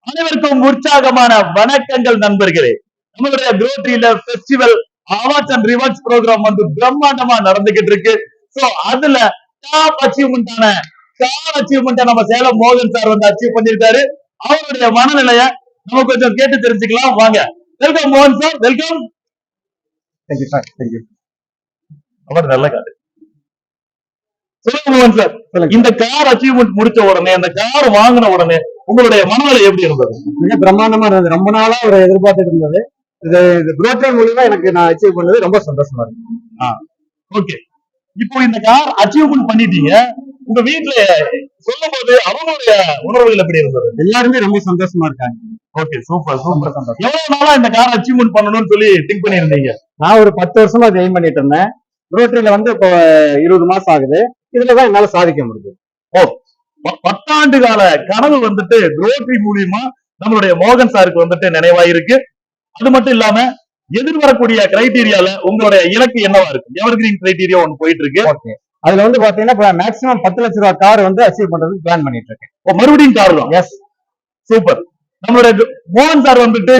அனைவருக்கும் உற்சாகமான வணக்கங்கள் நண்பர்களே. நம்மளுடைய குரோட்ரியில festival awards and rewards program வந்து பிரம்மாண்டமா நடந்துகிட்டு இருக்கு. சோ அதுல டாப் அச்சீவ்மெண்டான நம்ம சேலம் மோகன் சார் வந்து அச்சீவ் பண்ணிருக்காரு. அவருடைய மனநிலைய நம்ம கொஞ்சம் கேட்டு தெரிஞ்சுக்கலாம் வாங்க. வெல்கம் மோகன் sir, welcome. Thank you sir, thank you. அவர் நல்ல காரு. சொல்லுங்க மோகன் சார், இந்த கார் அச்சீவ்மெண்ட் முடிச்ச உடனே, அந்த கார் வாங்கின உடனே உங்களுடைய மனநிலை எப்படி இருந்தது? மிக பிரம்மாண்டமா இருந்தது. ரொம்ப நாளா ஒரு எதிர்பார்த்துட்டு இருந்தது. இது குரோட்ரி மூலியமா எனக்கு நான் அச்சீவ் பண்ணது ரொம்ப சந்தோஷமா இருக்கு. ஓகே, இப்போ இந்த கார் அச்சீவ்மெண்ட் பண்ணிட்டீங்க. உங்க வீட்டுல சொல்லும் போது அவங்களுடைய உணர்வுகள் எப்படி இருந்தது? எல்லாருமே ரொம்ப சந்தோஷமா இருக்காங்க. Okay, super super. சந்தோஷம். எவ்வளவு நாளா இந்த கார் அச்சீவ்மெண்ட் பண்ணணும்னு சொல்லி திங்க் பண்ணிருந்தீங்க? நான் ஒரு 10 வருஷமா அதை எய்ம் பண்ணிட்டு இருந்தேன். குரோட்ரியில வந்து இப்போ 20 மாசம் ஆகுது. இதுலதான் என்னால சாதிக்க முடியுது. 10 ஆண்டு கால கனவு வந்துட்டு குரோட்ரி மூலியமா நம்மளுடைய மோகன் சாருக்கு வந்துட்டு நினைவாயிருக்கு. அது மட்டும் இல்லாம எதிர்வரக்கூடிய கிரைடீரியால உங்களுடைய இலக்கு என்னவா இருக்கு? எவர்கிரீன் கிரைடீரியா ஒன்று போயிட்டு இருக்கு. அதுல வந்து பாத்தீங்கன்னா மேக்ஸிமம் 10 லட்சம் ரூபாய் கார் வந்து அச்சீவ் பண்றதுக்கு பிளான் பண்ணிட்டு இருக்கேன். மறுபடியும் கார் தான்? Yes, super. நம்மளுடைய மோகன் சார் வந்துட்டு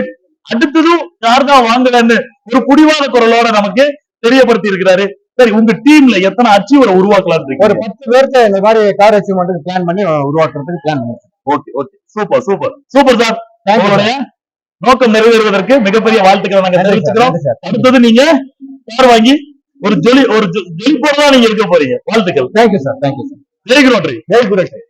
அடுத்ததும் கார் தான் வாங்கலன்னு ஒரு குடிவான குரலோட நமக்கு தெரியப்படுத்தி இருக்கிறாரு. சரி, உங்க டீம்ல எத்தனை அச்சீவரை உருவாக்கலாம்? ஒரு 10 பேருக்கு இந்த மாதிரி கார் அச்சீவ்மெண்ட் பிளான் பண்ணி உருவாக்குறதுக்கு பிளான் பண்ணிருக்கேன். Okay okay, super super super sir. உங்களுடைய நோக்கம் நிறைவேறுவதற்கு மிகப்பெரிய வாழ்த்துக்களை நாங்க தெரிவிச்சுக்கிறோம். அடுத்தது நீங்க கார் வாங்கி ஒரு ஜொலிப்போட தான் நீங்க இருக்க போறீங்க. வாழ்த்துக்கள். Thank you sir, thank you sir. ஜெய் குரோட்ரி. ஜெய் குரோட்ரி.